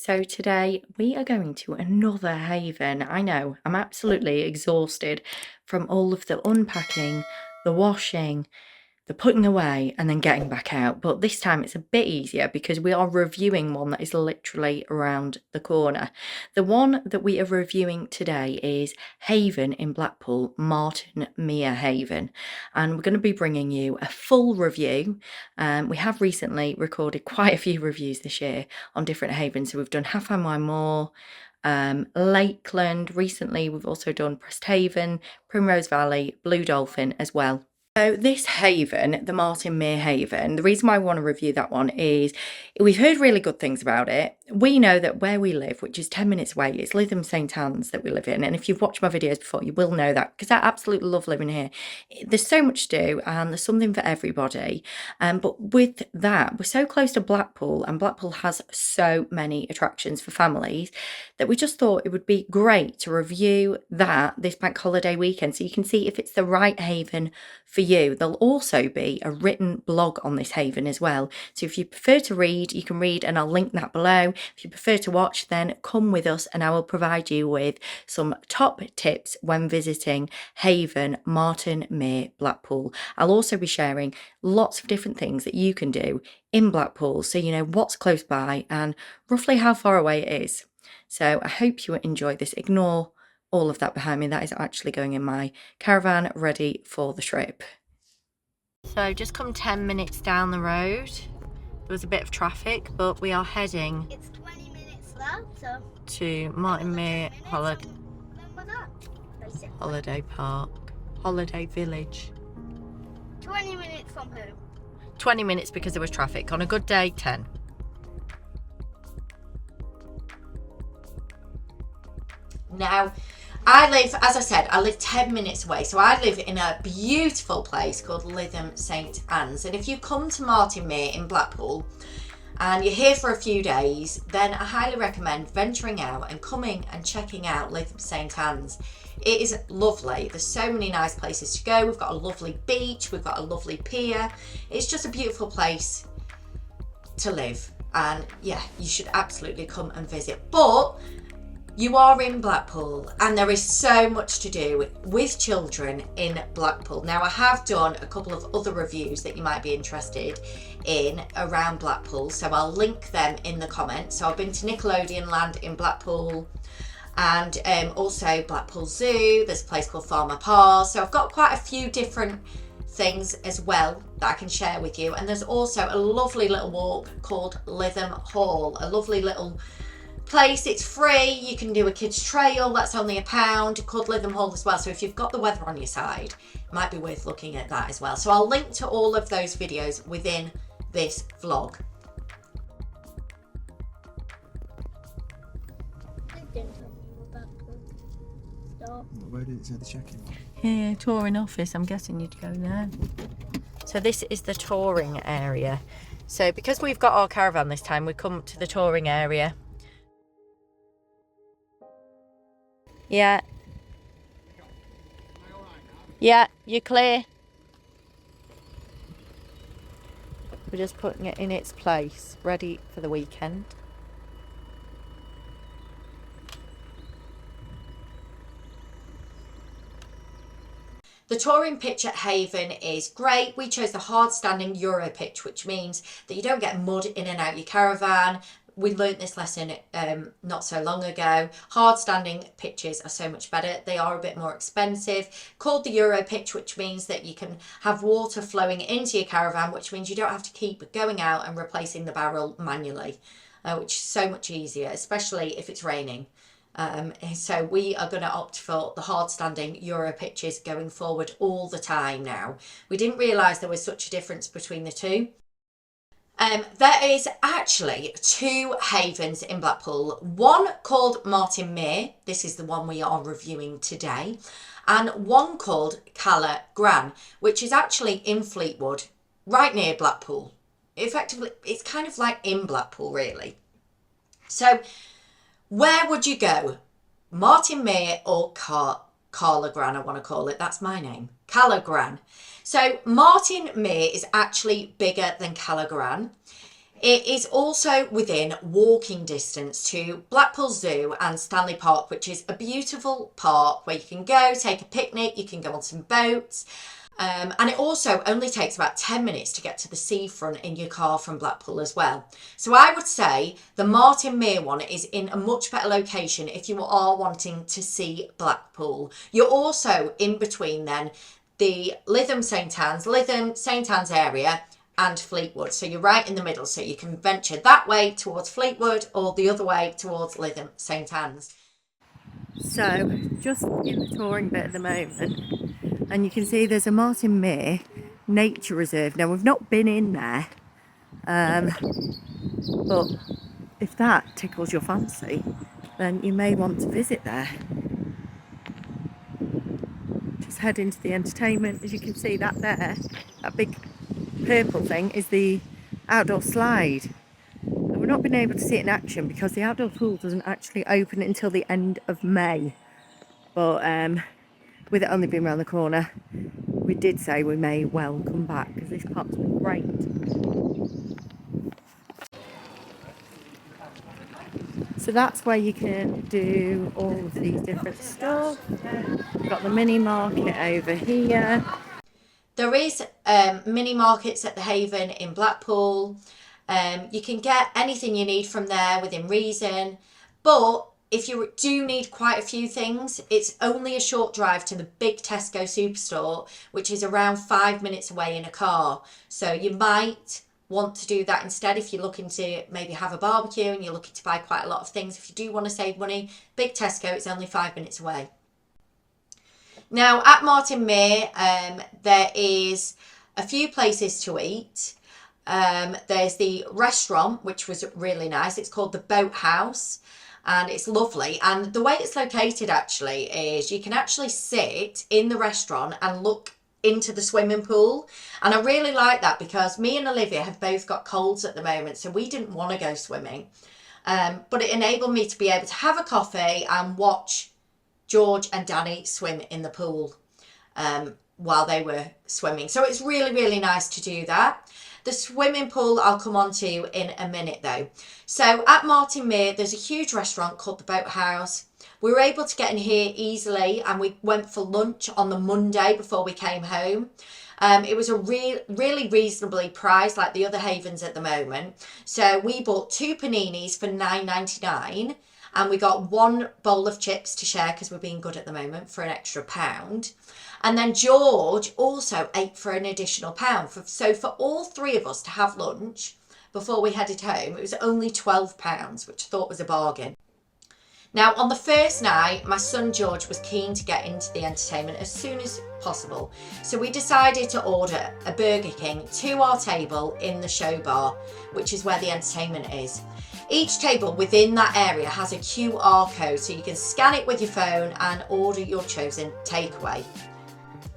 So today we are going to another haven. I know, I'm absolutely exhausted from all of the unpacking, the washing, the putting away and then getting back out. But this time it's a bit easier because we are reviewing one that is literally around the corner. The one that we are reviewing today is Haven in Blackpool, Marton Mere Haven. And we're going to be bringing you a full review. We have recently recorded quite a few reviews this year on different havens. So we've done Haven Marton Mere, Lakeland. Recently we've also done Presthaven, Primrose Valley, Blue Dolphin as well. So this haven, the Marton Mere Haven, the reason why I want to review that one is we've heard really good things about it. We know that where we live, which is 10 minutes away, it's Lytham St Anne's that we live in. And if you've watched my videos before, you will know that because I absolutely love living here. There's so much to do and there's something for everybody. But with that, we're so close to Blackpool and Blackpool has so many attractions for families that we just thought it would be great to review that this bank holiday weekend so you can see if it's the right haven for you. There'll also be a written blog on this haven as well. So if you prefer to read, you can read and I'll link that below. If you prefer to watch, then come with us and I will provide you with some top tips when visiting Haven Marton Mere Blackpool. I'll also be sharing lots of different things that you can do in Blackpool so you know what's close by and roughly how far away it is. So I hope you enjoy this. Ignore all of that behind me. That is actually going in my caravan ready for the trip. So just come 10 minutes down the road. There was a bit of traffic, but we are heading it's 20 minutes now, so to Marton Mere Holiday Park, Holiday Village. 20 minutes from home. 20 minutes because there was traffic. On a good day, 10. Now, I live, as I said, I live 10 minutes away. So I live in a beautiful place called Lytham St Anne's. And if you come to Marton Mere in Blackpool and you're here for a few days, then I highly recommend venturing out and coming and checking out Lytham St Anne's. It is lovely. There's so many nice places to go. We've got a lovely beach. We've got a lovely pier. It's just a beautiful place to live. And yeah, you should absolutely come and visit. But you are in Blackpool and there is so much to do with children in Blackpool. Now I have done a couple of other reviews that you might be interested in around Blackpool, so I'll link them in the comments. So I've been to Nickelodeon Land in Blackpool and also Blackpool Zoo. There's a place called Farmer Parr. So I've got quite a few different things as well that I can share with you. And there's also a lovely little walk called Lytham Hall, a lovely little place. It's free. You can do a kids trail that's only £1 called Lytham Hall as well. So if you've got the weather on your side, it might be worth looking at that as well. So I'll link to all of those videos within this vlog. Where did it say the check-in? Here, touring office. I'm guessing you'd go there. So this is the touring area. So because we've got our caravan this time, we come to the touring area. Yeah. Yeah, you're clear. We're just putting it in its place, ready for the weekend. The touring pitch at Haven is great. We chose the hard standing Euro pitch, which means that you don't get mud in and out your caravan. We learnt this lesson not so long ago. Hard standing pitches are so much better. They are a bit more expensive. Called the Euro pitch, which means that you can have water flowing into your caravan, which means you don't have to keep going out and replacing the barrel manually, which is so much easier, especially if it's raining. So we are going to opt for the hard standing Euro pitches going forward all the time now. We didn't realise there was such a difference between the two. There is actually two havens in Blackpool, one called Marton Mere, this is the one we are reviewing today, and one called Carla, which is actually in Fleetwood, right near Blackpool. Effectively, it's kind of like in Blackpool, really. So, where would you go? Marton Mere or Carla, I want to call it, that's my name, Carla. So Marton Mere is actually bigger than Carla. It is also within walking distance to Blackpool Zoo and Stanley Park, which is a beautiful park where you can go take a picnic, you can go on some boats. And it also only takes about 10 minutes to get to the seafront in your car from Blackpool as well. So I would say the Marton Mere one is in a much better location if you are wanting to see Blackpool. You're also in between then the Lytham St Anne's area and Fleetwood. So you're right in the middle, so you can venture that way towards Fleetwood or the other way towards Lytham St Anne's. So just in the touring bit at the moment, and you can see there's a Marton Mere nature reserve. Now we've not been in there, but if that tickles your fancy, then you may want to visit there. Just head into the entertainment. As you can see, that there, that big purple thing is the outdoor slide. And we've not been able to see it in action because the outdoor pool doesn't actually open until the end of May. But with it only being around the corner, we did say we may well come back because this park's been great. So that's where you can do all of these different stuff. We've got the mini market over here. There is mini markets at the Haven in Blackpool. You can get anything you need from there within reason, but if you do need quite a few things, it's only a short drive to the big Tesco superstore, which is around 5 minutes away in a car. So you might want to do that instead if you're looking to maybe have a barbecue and you're looking to buy quite a lot of things. If you do want to save money, big Tesco, it's only 5 minutes away. Now at Marton Mere, there is a few places to eat. There's the restaurant, which was really nice. It's called the Boathouse. And it's lovely, and the way it's located actually is you can actually sit in the restaurant and look into the swimming pool, and I really like that because me and Olivia have both got colds at the moment, so we didn't want to go swimming, but it enabled me to be able to have a coffee and watch George and Danny swim in the pool while they were swimming. So it's really, really nice to do that. The swimming pool I'll come on to in a minute though. So at Marton Mere, there's a huge restaurant called the Boathouse. We were able to get in here easily, and we went for lunch on the Monday before we came home. It was a really reasonably priced, like the other Havens at the moment. So we bought 2 paninis for £9.99, and we got 1 bowl of chips to share because we're being good at the moment for an extra £1. And then George also ate for an additional £1. So for all 3 of us to have lunch before we headed home, it was only £12, which I thought was a bargain. Now, on the first night, my son George was keen to get into the entertainment as soon as possible. So we decided to order a Burger King to our table in the show bar, which is where the entertainment is. Each table within that area has a QR code, so you can scan it with your phone and order your chosen takeaway.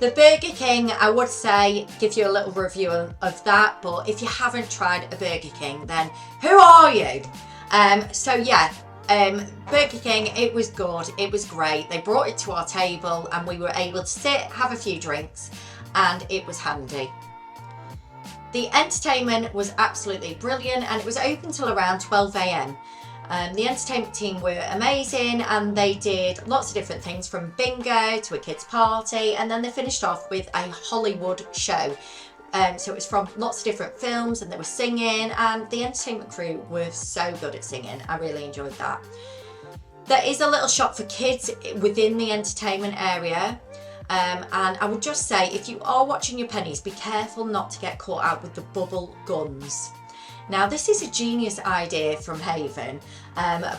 The Burger King, I would say, give you a little review of that, but if you haven't tried a Burger King, then who are you? Burger King, it was good, it was great. They brought it to our table and we were able to sit, have a few drinks, and it was handy. The entertainment was absolutely brilliant, and it was open till around 12 AM. The entertainment team were amazing, and they did lots of different things from bingo to a kids party, and then they finished off with a Hollywood show. So it was from lots of different films, and they were singing, and the entertainment crew were so good at singing. I really enjoyed that. There is a little shop for kids within the entertainment area. And I would just say, if you are watching your pennies, be careful not to get caught out with the bubble guns. Now, this is a genius idea from Haven,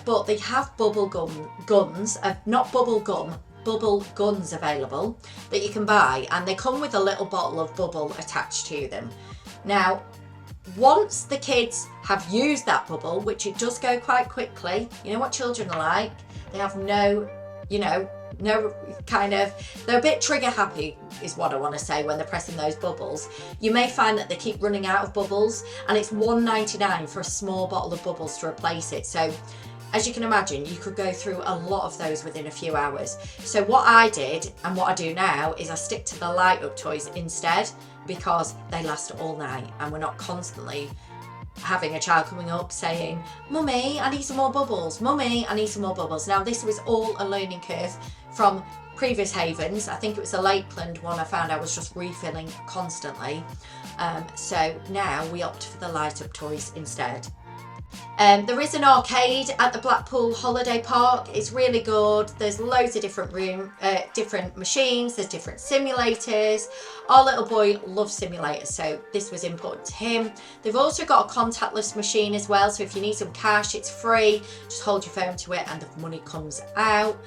but they have bubble guns available that you can buy, and they come with a little bottle of bubble attached to them. Now, once the kids have used that bubble, which it does go quite quickly, you know what children are like, they have no kind of, they're a bit trigger happy is what I want to say when they're pressing those bubbles. You may find that they keep running out of bubbles, and it's £1.99 for a small bottle of bubbles to replace it. So as you can imagine, you could go through a lot of those within a few hours. So what I did, and what I do now, is I stick to the light up toys instead, because they last all night and we're not constantly having a child coming up saying, "Mummy, I need some more bubbles. Mummy, I need some more bubbles." Now this was all a learning curve from previous Havens. I think it was a Lakeland one. I found I was just refilling constantly. So now we opt for the light up toys instead. There is an arcade at the Blackpool Holiday Park. It's really good. There's loads of different different machines. There's different simulators. Our little boy loves simulators, so this was important to him. They've also got a contactless machine as well, so if you need some cash, it's free. Just hold your phone to it and the money comes out.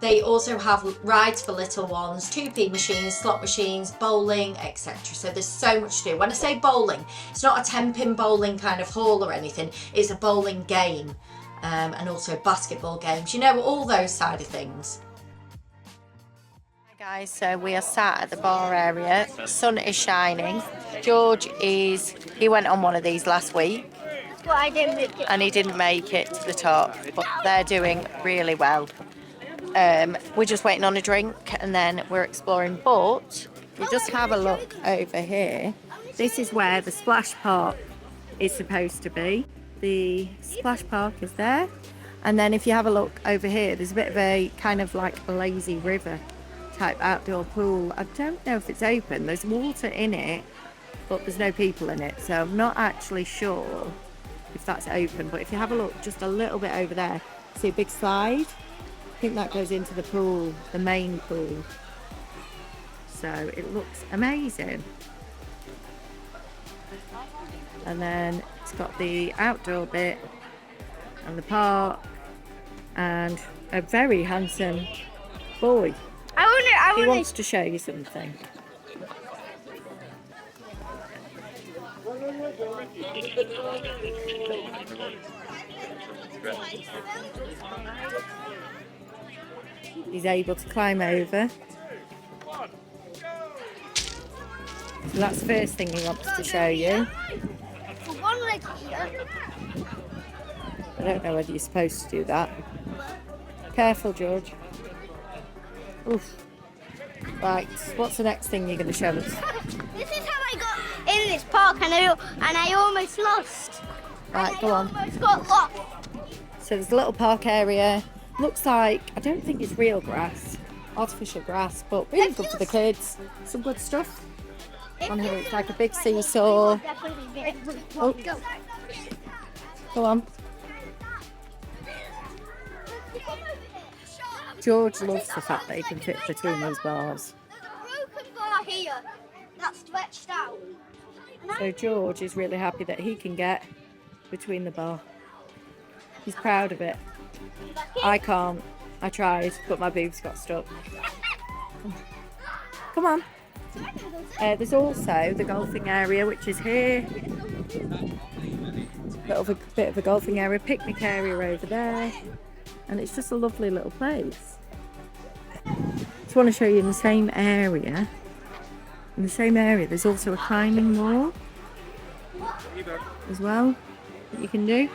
They also have rides for little ones, 2p machines, slot machines, bowling, etc. So there's so much to do. When I say bowling, it's not a 10-pin bowling kind of hall or anything. It's a bowling game, and also basketball games. You know, all those side of things. Hi guys, so we are sat at the bar area. The sun is shining. George he went on one of these last week. But I didn't make it. And he didn't make it to the top, but they're doing really well. We're just waiting on a drink and then we're exploring, but if you just have a look over here, this is where the splash park is supposed to be. The splash park is there, and then if you have a look over here, there's a bit of a kind of like a lazy river type outdoor pool. I don't know if it's open. There's water in it, but there's no people in it, so I'm not actually sure if that's open. But if you have a look just a little bit over there, see a big slide? I think that goes into the pool, the main pool. So it looks amazing. And then it's got the outdoor bit and the park and a very handsome boy. He wants to show you something. He's able to climb over. So that's the first thing he wants to show you. I don't know whether you're supposed to do that. Careful, George. Oof. Right, what's the next thing you're going to show us? This is how I got in this park, and I almost lost. Right, go on. I almost got lost. So there's a little park area. Looks like, I don't think it's real grass, artificial grass, but really good for the kids. Some good stuff. On here it's like a big seesaw. Oh. Go on. George loves the fact that he can fit between those bars. Broken bar here, that's stretched out. So George is really happy that he can get between the bar. He's proud of it. I can't. I tried, but my boobs got stuck. Come on. There's also the golfing area, which is here. Bit of a golfing area, picnic area over there. And it's just a lovely little place. Just want to show you in the same area. In the same area, there's also a climbing wall as well that you can do.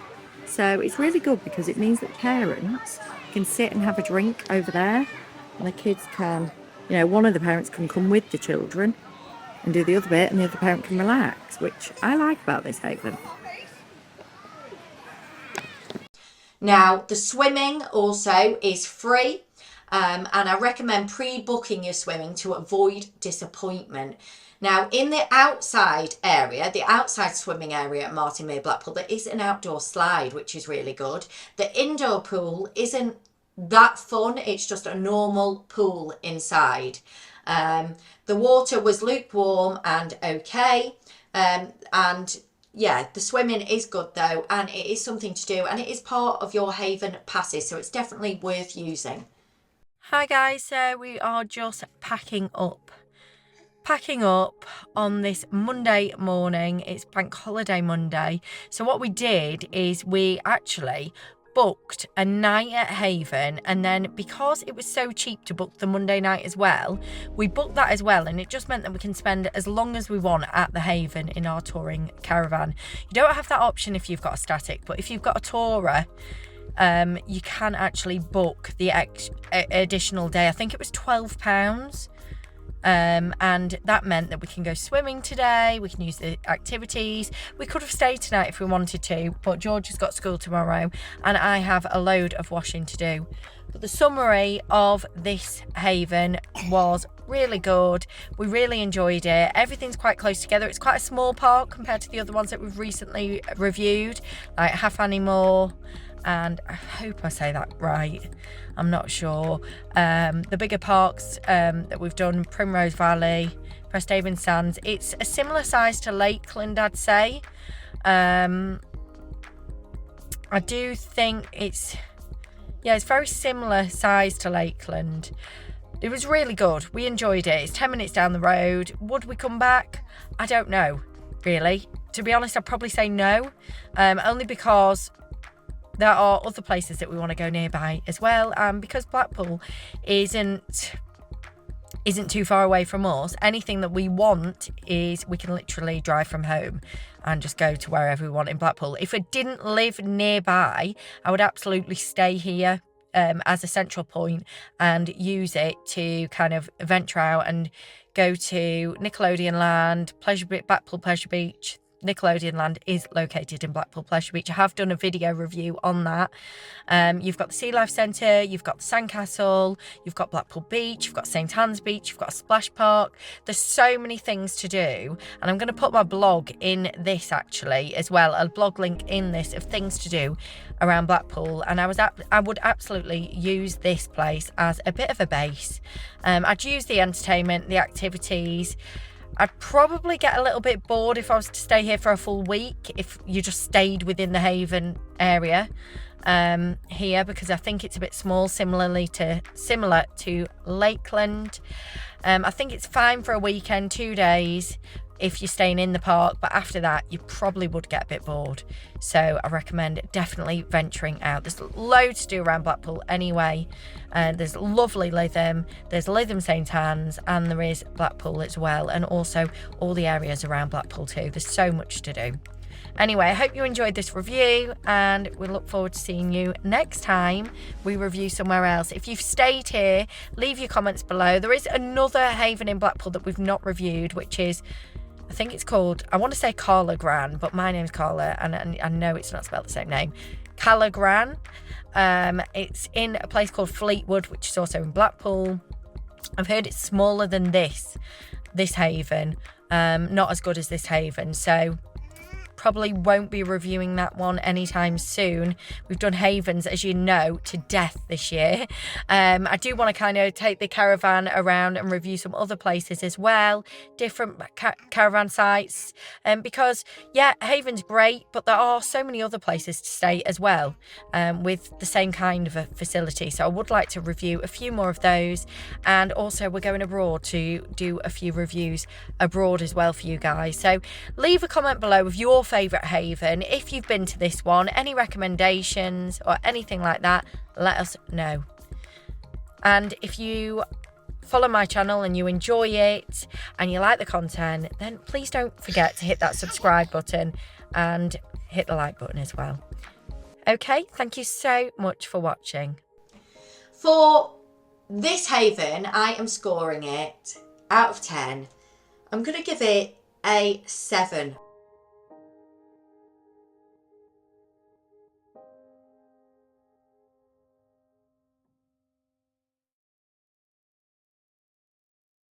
So it's really good because it means that parents can sit and have a drink over there, and the kids can, one of the parents can come with the children and do the other bit, and the other parent can relax, which I like about this Haven. Now, the swimming also is free, and I recommend pre-booking your swimming to avoid disappointment. Now, in the outside area, the outside swimming area at Marton Mere Blackpool, there is an outdoor slide, which is really good. The indoor pool isn't that fun. It's just a normal pool inside. The water was lukewarm and okay. And yeah, the swimming is good though, and it is something to do, and it is part of your Haven passes, so it's definitely worth using. Hi guys, so we are just packing up on this Monday morning. It's bank holiday Monday. So what we did is we actually booked a night at Haven, and then because it was so cheap to book the Monday night as well, we booked that as well, and it just meant that we can spend as long as we want at the Haven in our touring caravan. You don't have that option if you've got a static, but if you've got a tourer, you can actually book the additional day. I think it was £12 and that meant that we can go swimming today, we can use the activities. We could have stayed tonight if we wanted to, but George has got school tomorrow and I have a load of washing to do. But the summary of this haven was really good. We really enjoyed it. Everything's quite close together. It's quite a small park compared to the other ones that we've recently reviewed, like Haven Marton, and I hope I say that right, I'm not sure. The bigger parks that we've done, Primrose Valley, Haven Sands, it's a similar size to Lakeland, I'd say. I do think it's very similar size to Lakeland. It was really good. We enjoyed it. It's 10 minutes down the road. Would we come back? I don't know, really. To be honest, I'd probably say no, only because there are other places that we want to go nearby as well, because Blackpool isn't too far away from us. Anything that we want is we can literally drive from home and just go to wherever we want in Blackpool. If I didn't live nearby, I would absolutely stay here as a central point and use it to kind of venture out and go to Nickelodeon Land, Blackpool Pleasure Beach. Nickelodeon Land is located in Blackpool Pleasure Beach. I have done a video review on that. You've got the Sea Life Centre, you've got the Sandcastle, you've got Blackpool Beach, you've got St Anne's Beach, you've got a splash park. There's so many things to do, and I'm going to put my blog in this actually as well, a blog link in this of things to do around Blackpool, and I would absolutely use this place as a bit of a base. I'd use the entertainment, the activities. I'd probably get a little bit bored if I was to stay here for a full week, if you just stayed within the Haven area here, because I think it's a bit small, similar to Lakeland. I think it's fine for a weekend, 2 days, if you're staying in the park, but after that you probably would get a bit bored. So I recommend definitely venturing out. There's loads to do around Blackpool anyway. There's lovely Lytham, there's Lytham St Anne's, and there is Blackpool as well, and also all the areas around Blackpool too. There's so much to do. Anyway, I hope you enjoyed this review, and we look forward to seeing you next time we review somewhere else. If you've stayed here, leave your comments below. There is another haven in Blackpool that we've not reviewed, which is, I think it's called, I want to say Carla Gran, but my name's Carla, and I know it's not spelled the same name. Carla Gran. It's in a place called Fleetwood, which is also in Blackpool. I've heard it's smaller than this haven, not as good as this haven, so probably won't be reviewing that one anytime soon. We've done havens, as you know, to death this year. I do want to kind of take the caravan around and review some other places as well, different caravan sites, because yeah, Haven's great, but there are so many other places to stay as well, with the same kind of a facility. So I would like to review a few more of those, and also we're going abroad to do a few reviews abroad as well for you guys. So leave a comment below with your favourite haven. If you've been to this one, any recommendations or anything like that, let us know. And if you follow my channel and you enjoy it and you like the content, then please don't forget to hit that subscribe button and hit the like button as well. Okay, thank you so much for watching. For this haven, I am scoring it out of 10. I'm going to give it a 7.